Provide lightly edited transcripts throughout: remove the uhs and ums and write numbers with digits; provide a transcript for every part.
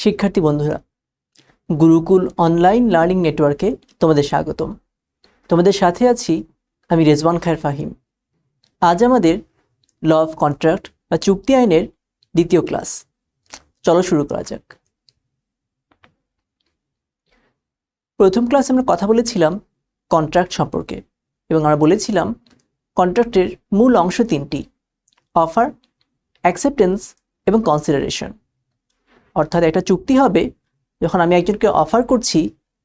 শিক্ষার্থী বন্ধুরা, Gurukul online learning নেটওয়ার্কে তোমাদের স্বাগতম। তোমাদের সাথে আছি আমি রেজওয়ান খায়ের ফাহিম। আজ আমাদের ল অফ কন্ট্রাক্ট বা চুক্তি আইনের দ্বিতীয় ক্লাস। চলো শুরু করা যাক। প্রথম ক্লাসে আমরা কথা বলেছিলাম কন্ট্রাক্ট সম্পর্কে এবং আমরা বলেছিলাম কন্ট্রাক্টের মূল অংশ তিনটি: অফার, অ্যাকসেপ্টেন্স এবং কনসিডারেশন। অর্থাৎ একটা চুক্তি হবে যখন আমি একজনকে অফার করছি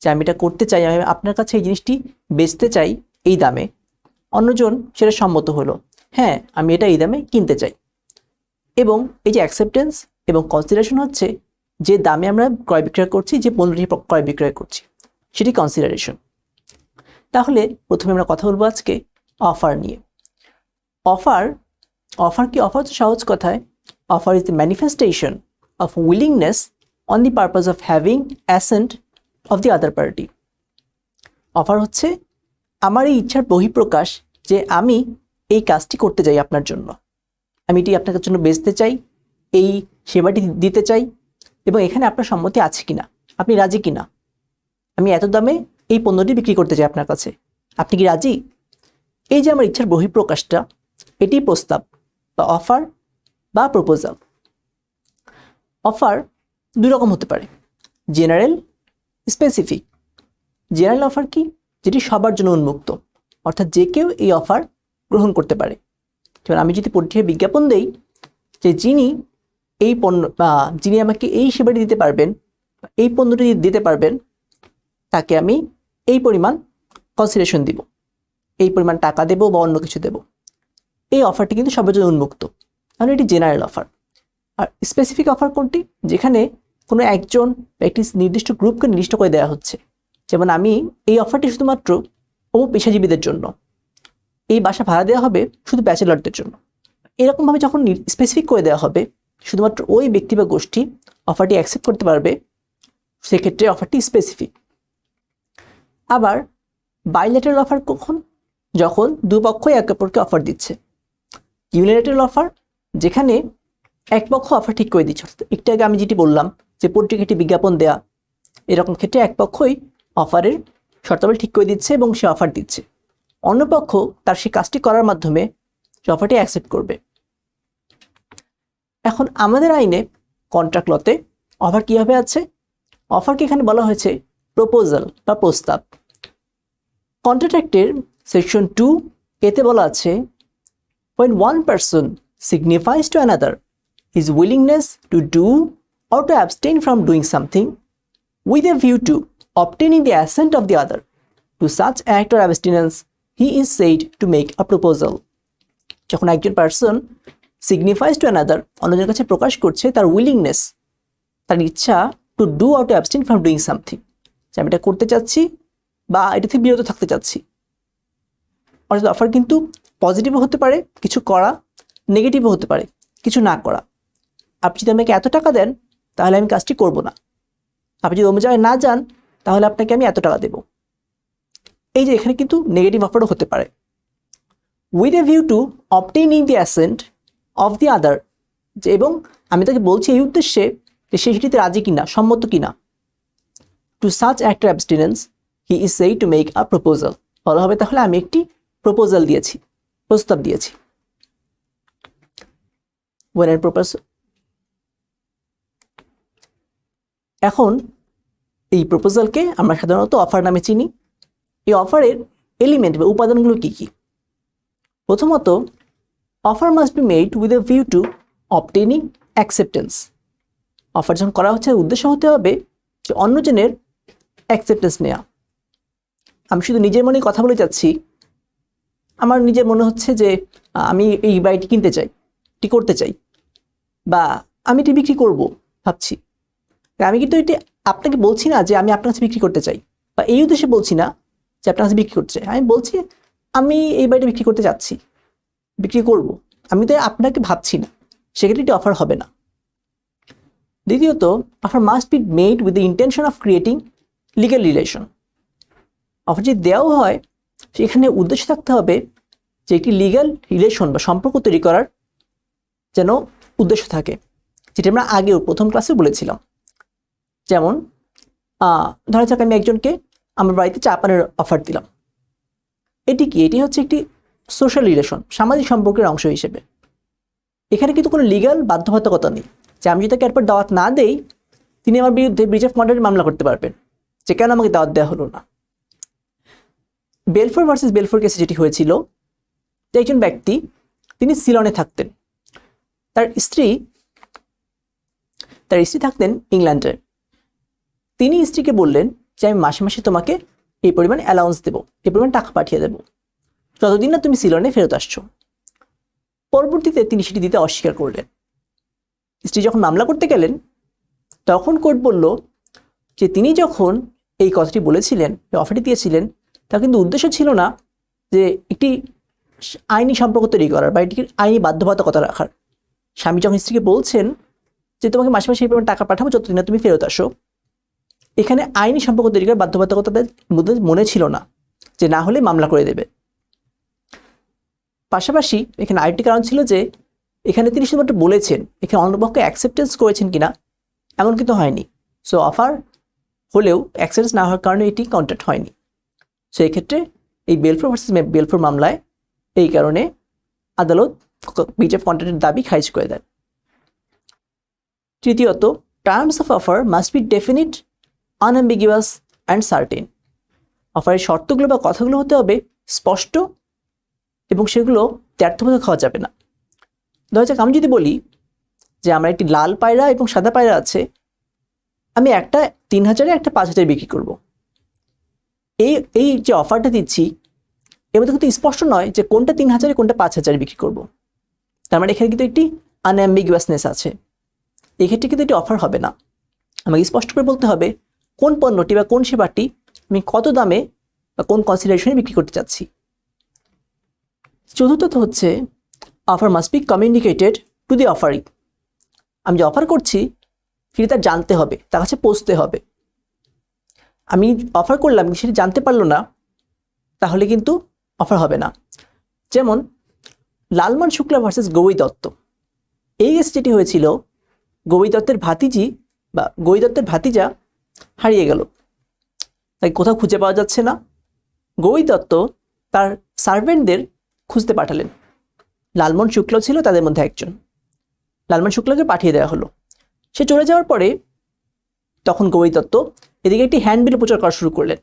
যে আমি এটা করতে চাই, আমি আপনার কাছে এই জিনিসটি বেচতে চাই এই দামে, অন্যজন সেটা সম্মত হলো, হ্যাঁ আমি এটা এই দামে কিনতে চাই। এবং এই যে অ্যাকসেপ্টেন্স এবং কনসিডারেশন হচ্ছে যে দামে আমরা ক্রয় বিক্রয় করছি, যে পণ্যটি ক্রয় বিক্রয় করছি, সেটি কনসিডারেশন। তাহলে প্রথমে আমরা কথা বলবো আজকে অফার নিয়ে। অফার কি? অফার তো সহজ কথায় offer is the manifestation of willingness on the purpose of having assent of the other party. Offer হচ্ছে আমার এই ইচ্ছার বহিঃপ্রকাশ যে আমি এই কাজটি করতে চাই আপনার জন্য, আমি এটি আপনার জন্য বেচতে চাই, এই সেবাটি দিতে চাই, এবং এখানে আপনার সম্মতি আছে কিনা, আপনি রাজি কিনা, আমি এত দামে এই পণ্যটি বিক্রি করতে চাই আপনার কাছে, আপনি কি রাজি? এই যে আমার ইচ্ছার বহিঃপ্রকাশটা, এটি প্রস্তাব বা অফার বা প্রপোজাল। অফার দুই রকম হতে পারে, জেনারেল, স্পেসিফিক। জেনারেল অফার কি? যেটি সবার জন্য উন্মুক্ত, অর্থাৎ যে কেউ এই অফার গ্রহণ করতে পারে। যেমন আমি যদি পত্রিকায় বিজ্ঞাপন দেই যে যিনি এই পণ্য বা যিনি আমাকে এই সেবাটি দিতে পারবেন, এই পণ্যটি দিতে পারবেন, তাকে আমি এই পরিমাণ কনসিডারেশন দিব, এই পরিমাণ টাকা দেব বা অন্য কিছু দেব। এই অফারটি কিন্তু সবার জন্য উন্মুক্ত, তাহলে এটি জেনারেল অফার। আর স্পেসিফিক অফার কোনটি? যেখানে কোনো একজন বা একটি নির্দিষ্ট গ্রুপকে নির্দিষ্ট করে দেওয়া হচ্ছে। যেমন আমি এই অফারটি শুধুমাত্র অমুক পেশাজীবীদের জন্য, এই বাসা ভাড়া দেওয়া হবে শুধু ব্যাচেলরদের জন্য, এরকমভাবে যখন স্পেসিফিক করে দেওয়া হবে শুধুমাত্র ওই ব্যক্তি বা গোষ্ঠী অফারটি অ্যাকসেপ্ট করতে পারবে, সেক্ষেত্রে অফারটি স্পেসিফিক। আবার বাইল্যাটারাল অফার কখন? যখন দুপক্ষই একে অপরকে অফার দিচ্ছে। ইউনিল্যাটারাল অফার, যেখানে এক পক্ষ অফার ঠিক করে দিচ্ছে। একটু আগে আমি যেটি বললাম যে পত্রিকাটি বিজ্ঞাপন দেয়া, এরকম ক্ষেত্রে এক পক্ষই অফারের শর্তাবলী ঠিক করে দিচ্ছে এবং সে অফার দিচ্ছে, অন্য পক্ষ তার সেই কাজটি করার মাধ্যমে সে অফারটি অ্যাকসেপ্ট করবে। এখন আমাদের আইনে কন্ট্রাক্ট লতে অফার কীভাবে আছে? অফারকে এখানে বলা হয়েছে প্রপোজাল বা প্রস্তাব। কন্ট্রাক্ট অ্যাক্টের সেকশন 2 এতে বলা আছে, when one person signifies to another his willingness to do or to abstain from doing something with a view to obtaining the assent of the other to such act or abstinence, he is said to make a proposal. যখন একজন person signifies to another, অন্যজনের কাছে প্রকাশ করছে তার willingness, তার ইচ্ছা, to do or to abstain from doing something, যে আমি এটা করতে চাচ্ছি বা এটা থেকে বিরত থাকতে চাচ্ছি। অর্থাৎ অফার কিন্তু পজিটিভও হতে পারে কিছু করা, নেগেটিভও হতে পারে কিছু না করা। আপনি যদি আমাকে এত টাকা দেন তাহলে আমি কাজটি করব না, আপনি যদি অন্য জায়গায় না যান তাহলে আপনাকে আমি এত টাকা দেব। এই যে এখানে কিন্তু নেগেটিভ অফারও হতে পারে। With a view to obtaining the assent of the other, যে এবং আমি তাকে বলছি এই উদ্দেশ্যে যে সে সেটিতে রাজি কিনা, সম্মত কিনা। Two such act or অ্যাবস্টিনেন্স he is সেই টু মেক আ প্রপোজাল, বলা হবে তাহলে আমি একটি প্রপোজাল দিয়েছি, প্রস্তাব দিয়েছি। এখন এই প্রপোজালকে আমরা সাধারণত অফার নামে চিনি। এই অফারের এলিমেন্ট বা উপাদানগুলো কি কি? প্রথমত, offer must be made with a view to obtaining acceptance. Offer যখন করা হচ্ছে উদ্দেশ্য হতে হবে যে অন্যজনের অ্যাকসেপ্টেন্স নেওয়া। আমি শুধু নিজের মনে কথা বলে যাচ্ছি, আমার নিজের মনে হচ্ছে যে আমি এই বাড়িটি কিনতে চাই, এটি করতে চাই, বা আমি এটি বিক্রি করব ভাবছি, আমি কিন্তু এটি আপনাকে বলছি না যে আমি আপনার কাছে বিক্রি করতে চাই, বা এই উদ্দেশ্যে বলছি না যে আপনার কাছে বিক্রি করতে চাই। আমি বলছি আমি এই বাড়িটা বিক্রি করতে যাচ্ছি, বিক্রি করব, আমি তো আপনাকে ভাবছি না, সেক্ষেত্রে এটি অফার হবে না। দ্বিতীয়ত, offer must be made with the intention of creating legal relation. Offer যদি দেওয়াও হয় সেখানে উদ্দেশ্য থাকতে হবে যে একটি লিগ্যাল রিলেশন বা সম্পর্ক তৈরি করার যেন উদ্দেশ্য থাকে, যেটা আমরা আগেও প্রথম ক্লাসে বলেছিলাম। যেমন ধরা যাক আমি একজনকে আমার বাড়িতে চা পানের অফার দিলাম। এটি কি? এটি হচ্ছে একটি সোশ্যাল রিলেশন, সামাজিক সম্পর্কের অংশ হিসেবে। এখানে কিন্তু কোনো লিগ্যাল বাধ্যবাধকতা নেই যে আমি যদি তাকে এরপর দাওয়াত না দেই তিনি আমার বিরুদ্ধে ব্রিচ অফ কন্ট্রাক্ট মামলা করতে পারবেন যে কেন আমাকে দাওয়াত দেওয়া হলো না। বেলফোর ভার্সেস বেলফোর কেসে যেটি হয়েছিল যে একজন ব্যক্তি তিনি সিলনে থাকতেন, তার স্ত্রী থাকতেন ইংল্যান্ডে। তিনি স্ত্রীকে বললেন যে আমি মাসে মাসে তোমাকে এই পরিমাণ অ্যালাউন্স দেবো, এই পরিমাণ টাকা পাঠিয়ে দেবো যতদিন না তুমি সিলনে ফেরত আসছো। পরবর্তীতে তিনি সেটি দিতে অস্বীকার করলেন। স্ত্রী যখন মামলা করতে গেলেন তখন কোর্ট বলল যে তিনি যখন এই কথাটি বলেছিলেন, অফারটি দিয়েছিলেন, তা কিন্তু উদ্দেশ্য ছিল না যে একটি আইনি সম্পর্ক তৈরি করার বা এটিকে আইনি বাধ্যবাধকতা রাখার। স্বামী যখন স্ত্রীকে বলছেন যে তোমাকে মাসে মাসে এই পরিমাণ টাকা পাঠাবো যতদিন না তুমি ফেরত আসো, এখানে আইনি সম্পর্ক তৈরি করার বাধ্যবাধকতা মধ্যে মনে ছিল না যে না হলে মামলা করে দেবে। পাশাপাশি এখানে আরেকটি কারণ ছিল যে এখানে তিনি শুধুমাত্র বলেছেন, এখানে অন্যপক্ষ অ্যাকসেপ্টেন্স করেছেন কিনা এমন কিন্তু হয়নি। সো অফার হলেও অ্যাকসেপ্টেন্স না হওয়ার কারণে এটি কন্ট্রাক্ট হয়নি। সো এই ক্ষেত্রে এই বেলফোর ভার্সেস বেলফোর মামলায় এই কারণে আদালত ব্রিচ অফ কন্ট্রাক্টের দাবি খারিজ করে দেন। তৃতীয়ত, terms of offer must be definite, unambiguous and certain. অফারের শর্তগুলো বা কথাগুলো হতে হবে স্পষ্ট এবং সেগুলো ব্যর্থবোধক হওয়া যাবে না। ধরা যাক আমি যদি বলি যে আমার একটি লাল পায়রা এবং সাদা পায়রা আছে, আমি একটা 3000-এ একটা 5000 বিক্রি করব। এই যে অফারটা দিচ্ছি এর মধ্যে কিন্তু স্পষ্ট নয় যে কোনটা 3000-এ কোনটা 5000-এ বিক্রি করব। তার মানে এখানে কিন্তু একটি আনঅ্যাম্বিগুয়াসনেস আছে। এই ক্ষেত্রে কিন্তু এটি অফার হবে না। আমাকে স্পষ্ট করে বলতে হবে কোন পণ্যটি বা কোন সেবাটি আমি কত দামে বা কোন কনসিডারেশনে বিক্রি করতে চাচ্ছি। চতুর্থত হচ্ছে offer must be communicated to the offeree. আমি যে অফার করছি সেটি তার জানতে হবে, তার কাছে পৌঁছতে হবে। আমি অফার করলাম সেটি জানতে পারলো না তাহলে কিন্তু অফার হবে না। যেমন লালমান শুক্লা ভার্সেস গৌরী দত্ত, এই কেস যেটি হয়েছিল গৌরী দত্তের ভাতিজা হারিয়ে গেল, তাই কোথাও খুঁজে পাওয়া যাচ্ছে না। গৌরী দত্ত তার সার্ভেন্টদের খুঁজতে পাঠালেন, লালমোহন শুক্ল ছিল তাদের মধ্যে একজন। লালমোহন শুক্লকে পাঠিয়ে দেওয়া হলো। সে চলে যাওয়ার পরে তখন গৌরী দত্ত এদিকে একটি হ্যান্ডবিল প্রচার করা শুরু করলেন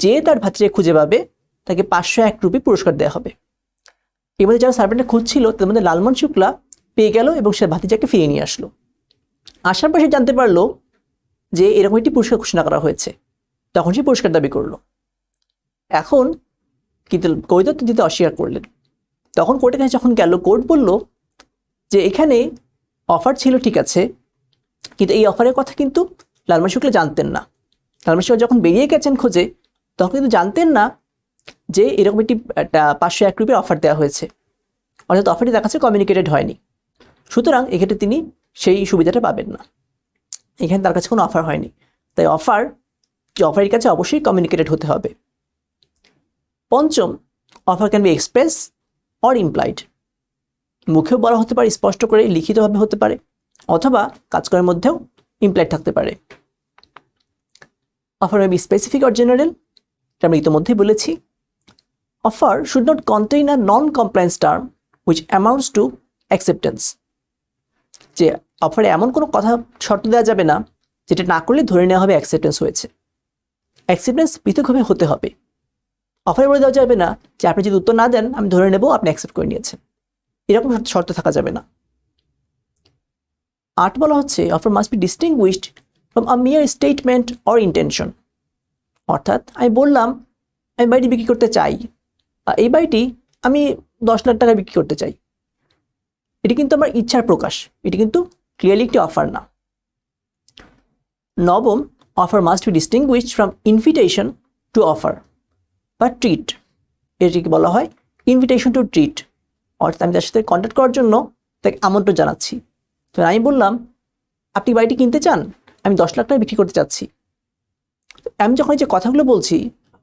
যে তার ভাতিজাকে খুঁজে পাবে তাকে 501 রুপি পুরস্কার দেওয়া হবে। এর মধ্যে যারা সার্ভেন্টে খুঁজছিল তাদের মধ্যে লালমোহন শুক্লা পেয়ে গেল এবং সে ভাতিজাকে ফিরিয়ে নিয়ে আসলো। আসার পর সে জানতে পারলো যে এরকম একটি পুরস্কার ঘোষণা করা হয়েছে, তখন সে পুরস্কার দাবি করলো। এখন কিন্তু গৌরী দত্ত দিতে অস্বীকার করলেন। তখন কোর্টের কাছে যখন গেল, কোর্ট বলল যে এখানে অফার ছিল ঠিক আছে, কিন্তু এই অফারের কথা কিন্তু লালমোহন শুক্লা জানতেন না। লালমোহন শুক্লা যখন বেরিয়ে গেছেন খোঁজে তখন কিন্তু জানতেন না যে এরকম একটি 501 রুপির অফার দেওয়া হয়েছে, অর্থাৎ অফারটি তার কাছে কমিউনিকেটেড হয়নি। সুতরাং এক্ষেত্রে তিনি সেই সুবিধাটা পাবেন না, এখানে তার কাছে কোনো অফার হয়নি। তাই অফারের কাছে অবশ্যই কমিউনিকেটেড হতে হবে। পঞ্চম, offer can be express or implied. মুখেও বলা হতে পারে, স্পষ্ট করে লিখিতভাবে হতে পারে, অথবা কাজকর্মের মধ্যেও ইমপ্লাইড থাকতে পারে। Offer may be specific or general, এটা আমরা ইতিমধ্যেই বলেছি। Offer should not contain a non compliance term which amounts two acceptance. যে অফারে এমন কোনো কথা শর্ত দেওয়া যাবে না যেটা না করলে ধরে নেওয়া হবে অ্যাকসেপ্টেন্স হয়েছে। অ্যাকসেপ্টেন্স পৃথকভাবে হতে হবে। অফারে বলে দেওয়া যাবে না যে আপনি যদি উত্তর না দেন আমি ধরে নেব আপনি অ্যাকসেপ্ট করে নিয়েছেন, এরকম শর্ত থাকা যাবে না। 8 বলা হচ্ছে offer must B distinguished from a মিয়ার স্টেটমেন্ট অর ইন্টেনশন। অর্থাৎ আমি বললাম আমি বাড়িটি বিক্রি করতে চাই, এই বাড়িটি আমি 10 লাখ টাকা বিক্রি করতে চাই, এটি কিন্তু আমার ইচ্ছার প্রকাশ, এটি কিন্তু ক্লিয়ারলি একটি অফার না। নবম, offer must B distinguished from invitation to offer বা ট্রিট। এটিকে বলা হয় ইনভিটেশন টু ট্রিট, অর্থাৎ আমি তার সাথে কন্ট্যাক্ট করার জন্য তাকে আমন্ত্রণ জানাচ্ছি। তো আমি বললাম আপনি বাড়িটি কিনতে চান, আমি 10 লাখ টাকা বিক্রি করতে চাচ্ছি। আমি যখন এই যে কথাগুলো বলছি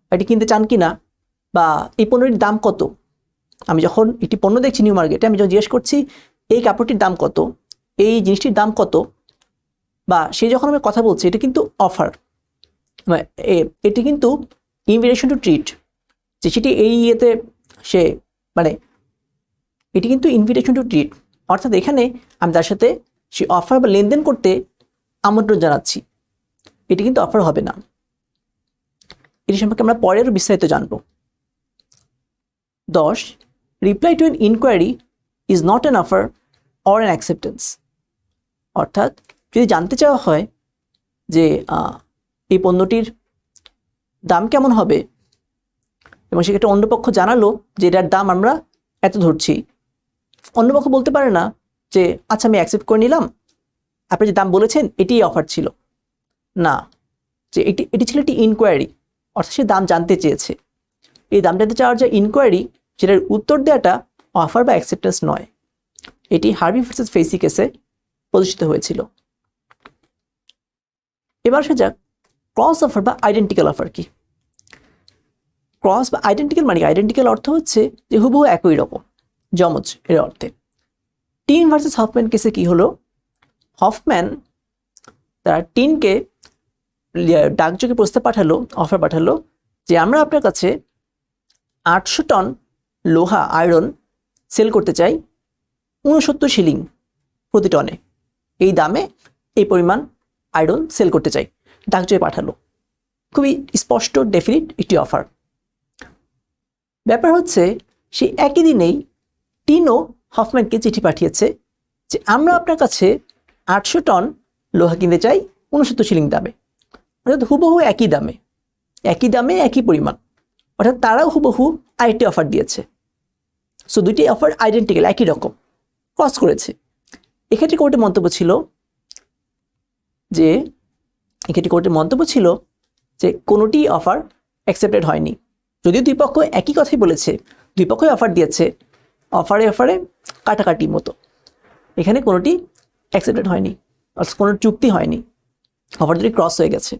বাড়িটি কিনতে চান কি না বা এই পণ্যটির দাম কত, আমি যখন একটি পণ্য দেখছি নিউ মার্কেটে, আমি যখন জিজ্ঞেস করছি এই কাপড়টির দাম কত, এই জিনিসটির দাম কত, বা সে যখন আমি কথা বলছে এটা কিন্তু অফার, এটি কিন্তু ইনভিটেশন টু ট্রিট, যে সেটি এই ইয়েতে সে মানে এটি কিন্তু ইনভিটেশন টু ট্রিট, অর্থাৎ এখানে আমি তার সাথে সে অফার বা লেনদেন করতে আমন্ত্রণ জানাচ্ছি, এটি কিন্তু অফার হবে না। এটি সম্পর্কে আমরা পরের বিস্তারিত জানব। 10. Reply to an inquiry is not an offer or an acceptance. অর্থাৎ যদি জানতে চাওয়া হয় যে এই পণ্যটির দাম কেমন হবে এবং সেক্ষেত্রে অন্যপক্ষ জানালো যে এটার দাম আমরা এত ধরছি, অন্যপক্ষ বলতে পারে না যে আচ্ছা আমি অ্যাকসেপ্ট করে নিলাম, আপনি যে দাম বলেছেন এটিই অফার ছিল। না, যে এটি ছিল একটি ইনকোয়ারি, অর্থাৎ সে দাম জানতে চেয়েছে। এই দাম জানতে চাওয়ার যে ইনকোয়ারি, সেটার উত্তর দেওয়াটা অফার বা অ্যাকসেপ্টেন্স নয়। এটি হার্ভি ভার্সেস ফেসি কেসে প্রদর্শিত হয়েছিল। এবার সে যাক ক্রস অফার বা আইডেন্টিক্যাল অফার কি। ক্রস বা আইডেন্টিক্যাল মানে আইডেন্টিক্যাল অর্থ হচ্ছে যে হুবহু একই রকম, যমজ এর অর্থে। টিন ভার্সেস হফম্যান কেসে কি হলো, হফম্যান তারা টিনকে ডাকযোগে প্রস্তাব পাঠালো, অফার পাঠালো যে আমরা আপনার কাছে 800 টন লোহা আয়রন সেল করতে চাই 69 শিলিং প্রতি টনে, এই দামে এই পরিমাণ আয়রন সেল করতে চাই, ডাকযোগে পাঠালো। খুবই স্পষ্ট ডেফিনিট একটি অফার। ব্যাপার হচ্ছে সে একই দিনেই টিনও হফম্যানকে চিঠি পাঠিয়েছে যে আমরা আপনার কাছে 800 টন লোহা কিনতে চাই 69 শিলিং দামে, অর্থাৎ হুবহু একই দামে একই পরিমাণ, অর্থাৎ তারাও হুবহু আরেকটি অফার দিয়েছে। সো দুইটি অফার আইডেন্টিক্যাল, একই রকম, ক্রস করেছে। এক্ষেত্রে কোর্টের মন্তব্য ছিল যে কোনোটি অফার অ্যাকসেপ্টেড হয়নি, যদিও দুই পক্ষ একই কথাই বলেছে, দুই পক্ষই অফার দিয়েছে, অফারে কাটাকাটি মতো, এখানে কোনোটি অ্যাকসেপ্টেড হয়নি, অর্থাৎ কোনো চুক্তি হয়নি, অফার দুটি ক্রস হয়ে গেছে।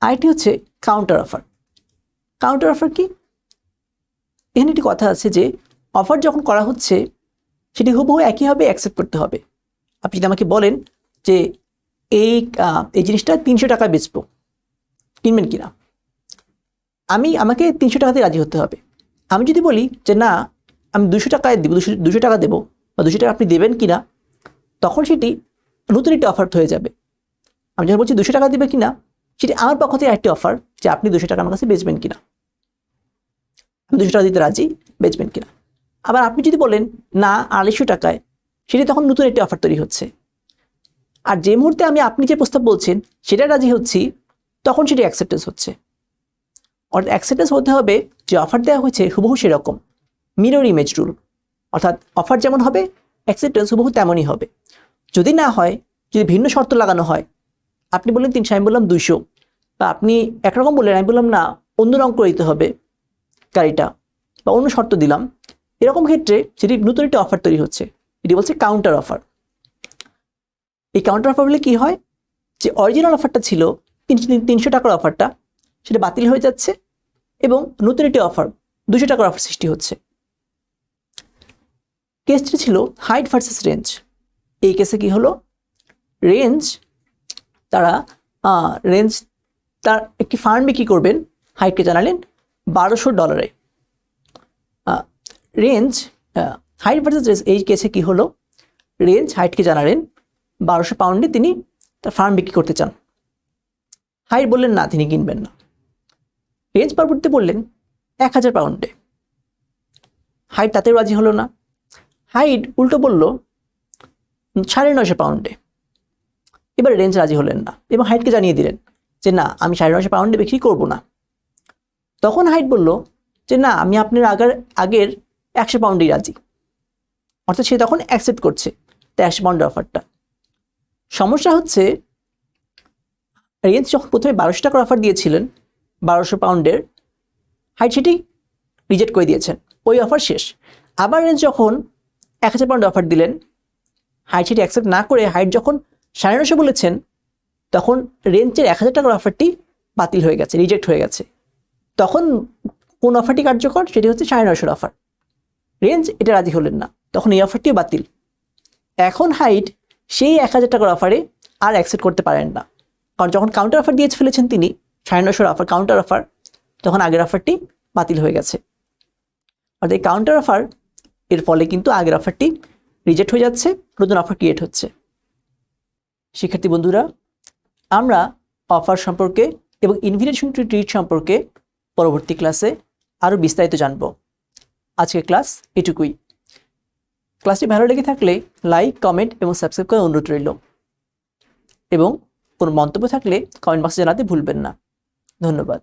আরেকটি হচ্ছে কাউন্টার অফার। কাউন্টার অফার কি? এখানে একটি কথা আছে যে অফার যখন করা হচ্ছে সেটি হুবহু একইভাবে অ্যাকসেপ্ট করতে হবে। আপনি যদি আমাকে বলেন যে এই জিনিসটা 300 টাকায় বেচবো, কিনবেন কিনা, আমাকে 300 টাকাতে রাজি হতে হবে। আমি যদি বলি যে না আমি 200 টাকায় দেবো, 200 টাকা দেবো, বা 200 টাকা আপনি দেবেন কিনা, তখন সেটি নতুন একটি অফার হয়ে যাবে। আমি যখন বলছি 200 টাকা দেবে কিনা, সেটি আমার পক্ষ থেকে একটি অফার যে আপনি 200 টাকা আমার কাছে বেচবেন কিনা, আমি 200 টাকা দিতে রাজি, বেচবেন কিনা। আবার আপনি যদি বলেন না 250 টাকায়, সেটি তখন নতুন একটি অফার তৈরি হচ্ছে। আর যে মুহূর্তে আপনি যে প্রস্তাব বলছেন সেটা রাজি হচ্ছি, তখন সেটি অ্যাকসেপ্টেন্স হচ্ছে। অর্থাৎ অ্যাকসেপ্টেন্স হতে হবে যে অফার দেওয়া হয়েছে হুবহু সেরকম, মিরর ইমেজ রুল, অর্থাৎ অফার যেমন হবে অ্যাকসেপ্টেন্স হুবহু তেমনই হবে। যদি না হয়, যদি ভিন্ন শর্ত লাগানো হয়, আপনি বললেন 300, আমি বললাম 200, বা আপনি একরকম বললেন, আমি বললাম না অন্য রং করে দিতে হবে গাড়িটা, বা অন্য শর্ত দিলাম, এরকম ক্ষেত্রে সেটি নতুন একটি অফার তৈরি হচ্ছে, এটি বলছে কাউন্টার অফার। এই কাউন্টার অফার বলে কি হয়, যে অরিজিনাল অফারটা ছিল 300 টাকার অফারটা, সেটা বাতিল হয়ে যাচ্ছে এবং নতুন একটি অফার 200 টাকার অফার সৃষ্টি হচ্ছে। কেসটি ছিল হাইট ভার্সেস রেঞ্জ। এই কেসে কি হলো, রেঞ্জ তার একটি ফার্ম বিক্রি করবেন, হাইটকে জানালেন $1200। হাইট ভার্সেস রেঞ্জ, এই কেসে কি হলো, রেঞ্জ হাইটকে জানালেন 1200 পাউন্ডে তিনি তার ফার্ম বিক্রি করতে চান। হাইট বললেন না, তিনি কিনবেন না। রেঞ্জ পরবর্তী বললেন 1000 পাউন্ডে। হাইট তাতেও রাজি হলো না। হাইট উল্টো বলল 950 পাউন্ডে। এবার রেঞ্জ রাজি হলেন না এবং হাইটকে জানিয়ে দিলেন যে না আমি 950 পাউন্ডে বিক্রি করব না। তখন হাইট বলল যে না আমি আপনার আগের 100 পাউন্ডেই রাজি, অর্থাৎ সে তখন অ্যাকসেপ্ট করছে 100 পাউন্ডের অফারটা। সমস্যা হচ্ছে রেঞ্জ যখন প্রথমে 1200 টাকার অফার দিয়েছিলেন 1200 পাউন্ডের, হাইট সেটি রিজেক্ট করে দিয়েছেন, ওই অফার শেষ। আবার রেঞ্জ যখন 1000 পাউন্ডের অফার দিলেন, হাইট সেটি অ্যাকসেপ্ট না করে হাইট যখন 950 বলেছেন, তখন রেঞ্জের 1000 টাকার অফারটি বাতিল হয়ে গেছে, রিজেক্ট হয়ে গেছে। তখন কোন অফারটি কার্যকর, সেটি হচ্ছে 950 অফার। রেঞ্জ এটা রাজি হলেন না, তখন এই অফারটিও বাতিল। এখন হাইট সেই 1,000 টাকার অফারে আর অ্যাকসেপ্ট করতে পারেন না, কারণ যখন কাউন্টার অফার দিয়ে ফেলেছেন তিনি 950 অফার কাউন্টার অফার, তখন আগের অফারটি বাতিল হয়ে গেছে। অর্থাৎ এই কাউন্টার অফার এর ফলে কিন্তু আগের অফারটি রিজেক্ট হয়ে যাচ্ছে, নতুন অফার ক্রিয়েট হচ্ছে। শিক্ষার্থী বন্ধুরা, আমরা অফার সম্পর্কে এবং ইনভিটেশন টু ট্রিট সম্পর্কে পরবর্তী ক্লাসে আরও বিস্তারিত জানব। আজকের ক্লাস এটুকুই। ক্লাসটি ভালো লেগে থাকলে লাইক, কমেন্ট এবং সাবস্ক্রাইব করার অনুরোধ রইল, এবং কোনো মন্তব্য থাকলে কমেন্ট বক্সে জানাতে ভুলবেন না। ধন্যবাদ।